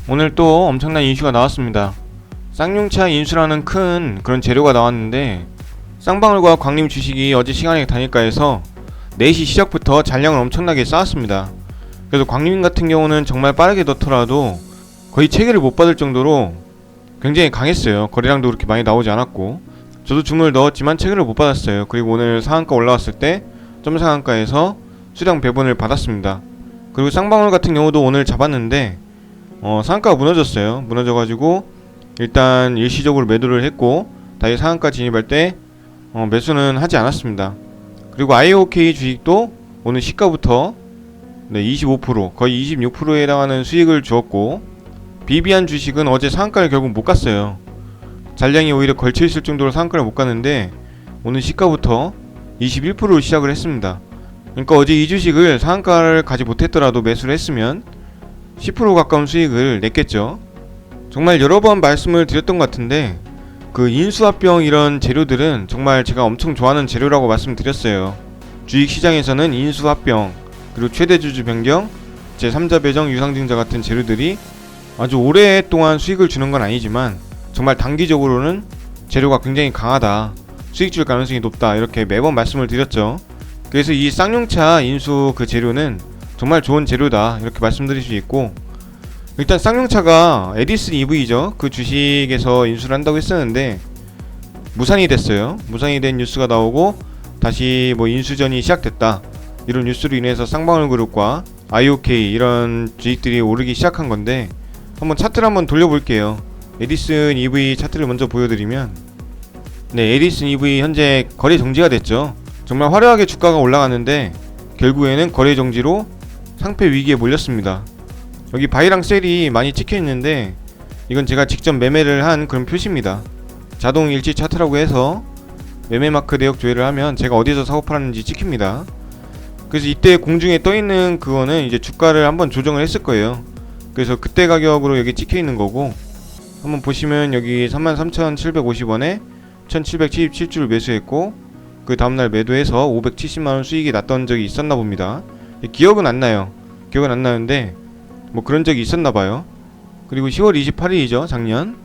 오늘 또 엄청난 이슈가 나왔습니다. 쌍용차 인수라는 큰 그런 재료가 나왔는데, 쌍방울과 광림 주식이 어제 시간의 단일가에서 4시 시작부터 잔량을 엄청나게 쌓았습니다. 그래서 광림 같은 경우는 정말 빠르게 넣더라도 거의 체계를 못 받을 정도로 굉장히 강했어요. 거래량도 그렇게 많이 나오지 않았고, 저도 주문을 넣었지만 체계를 못 받았어요. 그리고 오늘 상한가 올라왔을 때 점상한가에서 수량 배분을 받았습니다. 그리고 쌍방울 같은 경우도 오늘 잡았는데 상한가가 무너졌어요. 무너져가지고 일단 일시적으로 매도를 했고, 다시 상한가 진입할 때 매수는 하지 않았습니다. 그리고 IOK 주식도 오늘 시가부터 25% 거의 26%에 해당하는 수익을 주었고, 비비안 주식은 어제 상한가를 결국 못 갔어요. 잔량이 오히려 걸쳐있을 정도로 상한가를 못 갔는데 오늘 시가부터 21%로 시작을 했습니다. 그러니까 어제 이 주식을 상한가를 가지 못했더라도 매수를 했으면 10% 가까운 수익을 냈겠죠. 정말 여러 번 말씀을 드렸던 것 같은데, 그 인수합병 이런 재료들은 정말 제가 엄청 좋아하는 재료라고 말씀드렸어요. 주식시장에서는 인수합병, 그리고 최대주주 변경, 제3자 배정, 유상증자 같은 재료들이 아주 오랫동안 수익을 주는 건 아니지만 정말 단기적으로는 재료가 굉장히 강하다, 수익 줄 가능성이 높다, 이렇게 매번 말씀을 드렸죠. 그래서 이 쌍용차 인수 그 재료는 정말 좋은 재료다, 이렇게 말씀드릴 수 있고, 일단 쌍용차가 에디슨 EV죠. 그 주식에서 인수를 한다고 했었는데 무산이 됐어요. 무산이 된 뉴스가 나오고 다시 인수전이 시작됐다, 이런 뉴스로 인해서 쌍방울 그룹과 IOK 이런 주식들이 오르기 시작한 건데, 한번 차트를 한번 돌려볼게요. 에디슨 EV 차트를 먼저 보여드리면, 에디슨 EV 현재 거래 정지가 됐죠. 정말 화려하게 주가가 올라갔는데 결국에는 거래 정지로 상패 위기에 몰렸습니다. 여기 바이랑 셀이 많이 찍혀 있는데 이건 제가 직접 매매를 한 그런 표시입니다. 자동 일치 차트라고 해서 매매 마크 내역 조회를 하면 제가 어디서 사고 팔았는지 찍힙니다. 그래서 이때 공중에 떠 있는 그거는 이제 주가를 한번 조정을 했을 거예요. 그래서 그때 가격으로 여기 찍혀 있는 거고, 한번 보시면 여기 33,750원에 1,777주를 매수했고, 그 다음날 매도해서 570만원 수익이 났던 적이 있었나 봅니다. 기억은 안 나요. 기억은 안 나는데 그런 적이 있었나봐요. 그리고 10월 28일이죠, 작년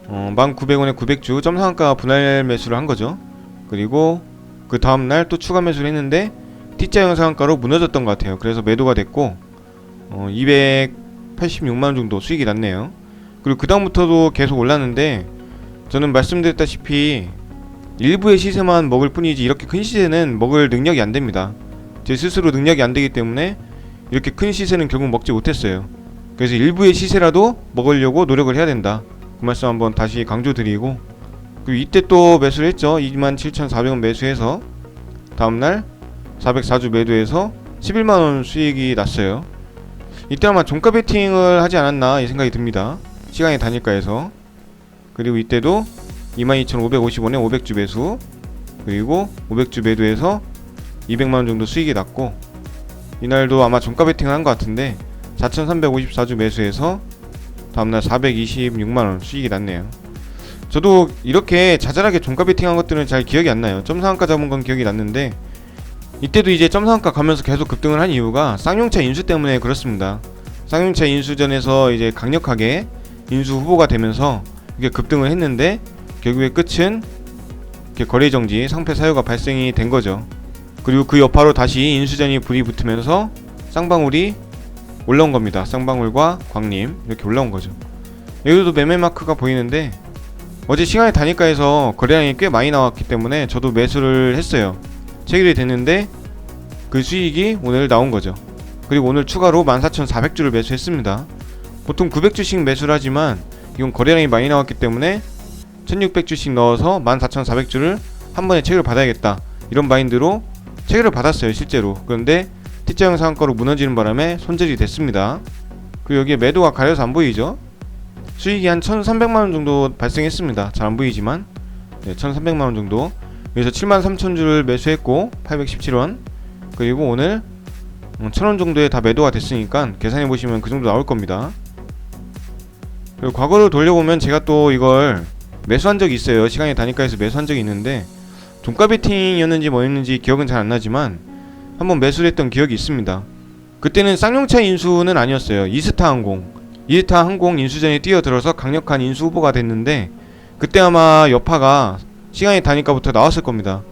19,000원에 900주 점상한가 분할 매수를 한 거죠. 그리고 그 다음날 또 추가 매수를 했는데 T자형 상한가로 무너졌던 것 같아요. 그래서 매도가 됐고 286만원 정도 수익이 났네요. 그리고 그 다음부터도 계속 올랐는데, 저는 말씀드렸다시피 일부의 시세만 먹을 뿐이지 이렇게 큰 시세는 먹을 능력이 안 됩니다. 제 스스로 능력이 안 되기 때문에 이렇게 큰 시세는 결국 먹지 못했어요. 그래서 일부의 시세라도 먹으려고 노력을 해야 된다, 그 말씀 한번 다시 강조드리고, 그리고 이때 또 매수를 했죠. 27,400원 매수해서 다음날 404주 매도해서 11만원 수익이 났어요. 이때 아마 종가 베팅을 하지 않았나 이 생각이 듭니다. 시간의 단일가에서. 그리고 이때도 22,550원에 500주 매수, 그리고 500주 매도해서 200만원 정도 수익이 났고, 이날도 아마 종가 베팅을 한 것 같은데 4,354주 매수해서 다음날 426만원 수익이 났네요. 저도 이렇게 자잘하게 종가 베팅한 것들은 잘 기억이 안 나요. 점상한가 잡은 건 기억이 났는데, 이때도 이제 점상한가 가면서 계속 급등을 한 이유가 쌍용차 인수 때문에 그렇습니다. 쌍용차 인수전에서 이제 강력하게 인수 후보가 되면서 이게 급등을 했는데 결국에 끝은 이렇게 거래정지, 상패 사유가 발생이 된 거죠. 그리고 그 여파로 다시 인수전이 불이 붙으면서 쌍방울이 올라온 겁니다. 쌍방울과 광림 이렇게 올라온 거죠. 여기도 매매 마크가 보이는데 어제 시간의 단일가에서 거래량이 꽤 많이 나왔기 때문에 저도 매수를 했어요. 체결이 됐는데 그 수익이 오늘 나온 거죠. 그리고 오늘 추가로 14,400주를 매수했습니다. 보통 900주씩 매수를 하지만 이건 거래량이 많이 나왔기 때문에 1600주씩 넣어서 14,400주를 한 번에 체결을 받아야겠다, 이런 마인드로 체결을 받았어요, 실제로. 그런데 T자형 상한가로 무너지는 바람에 손절이 됐습니다. 그리고 여기에 매도가 가려서 안 보이죠? 수익이 한 1,300만원 정도 발생했습니다. 잘 안 보이지만 1,300만원 정도. 그래서 73,000주를 매수했고 817원, 그리고 오늘 1,000원 정도에 다 매도가 됐으니까 계산해보시면 그 정도 나올 겁니다. 그리고 과거를 돌려보면 제가 또 이걸 매수한 적이 있어요. 시간의 단일가에서 매수한 적이 있는데 종가 베팅이었는지 뭐였는지 기억은 잘 안 나지만 한번 매수를 했던 기억이 있습니다. 그때는 쌍용차 인수는 아니었어요. 이스타항공 이르타 항공 인수전에 뛰어들어서 강력한 인수 후보가 됐는데, 그때 아마 여파가 시간이 다니까부터 나왔을 겁니다.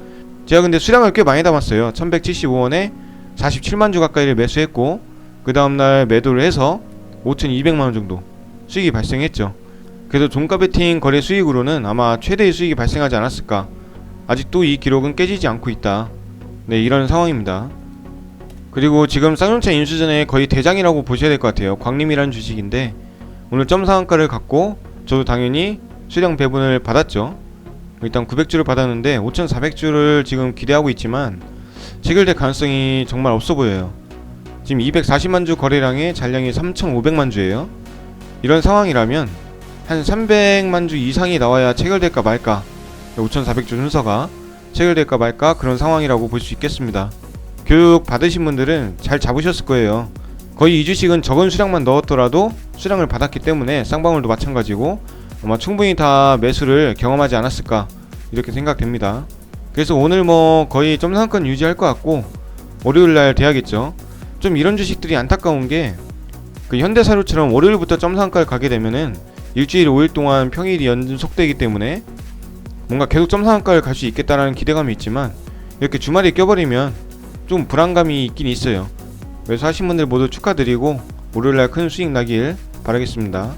제가 근데 수량을 꽤 많이 담았어요. 1175원에 47만 주 가까이를 매수했고, 그 다음날 매도를 해서 5200만원 정도 수익이 발생했죠. 그래도 종가 베팅 거래 수익으로는 아마 최대의 수익이 발생하지 않았을까. 아직도 이 기록은 깨지지 않고 있다. 네, 이런 상황입니다. 그리고 지금 쌍용차 인수전의 거의 대장이라고 보셔야 될 것 같아요. 광림이라는 주식인데 오늘 점상한가를 갖고 저도 당연히 수량 배분을 받았죠. 일단 900주를 받았는데 5400주를 지금 기대하고 있지만 체결될 가능성이 정말 없어 보여요. 지금 240만 주 거래량에 잔량이 3500만 주예요. 이런 상황이라면 한 300만 주 이상이 나와야 체결될까 말까, 5400주 순서가 체결될까 말까 그런 상황이라고 볼 수 있겠습니다. 교육 받으신 분들은 잘 잡으셨을 거예요. 거의 이 주식은 적은 수량만 넣었더라도 수량을 받았기 때문에 쌍방울도 마찬가지고 아마 충분히 다 매수를 경험하지 않았을까 이렇게 생각됩니다. 그래서 오늘 뭐 거의 점상권 유지할 것 같고 월요일날 돼야겠죠. 좀 이런 주식들이 안타까운 게 그 현대사료처럼 월요일부터 점상가를 가게 되면은 일주일 5일 동안 평일이 연속되기 때문에 뭔가 계속 점상가를 갈 수 있겠다라는 기대감이 있지만 이렇게 주말이 껴버리면 좀 불안감이 있긴 있어요. 그래서 하신 분들 모두 축하드리고 월요일날 큰 수익 나길 바라겠습니다.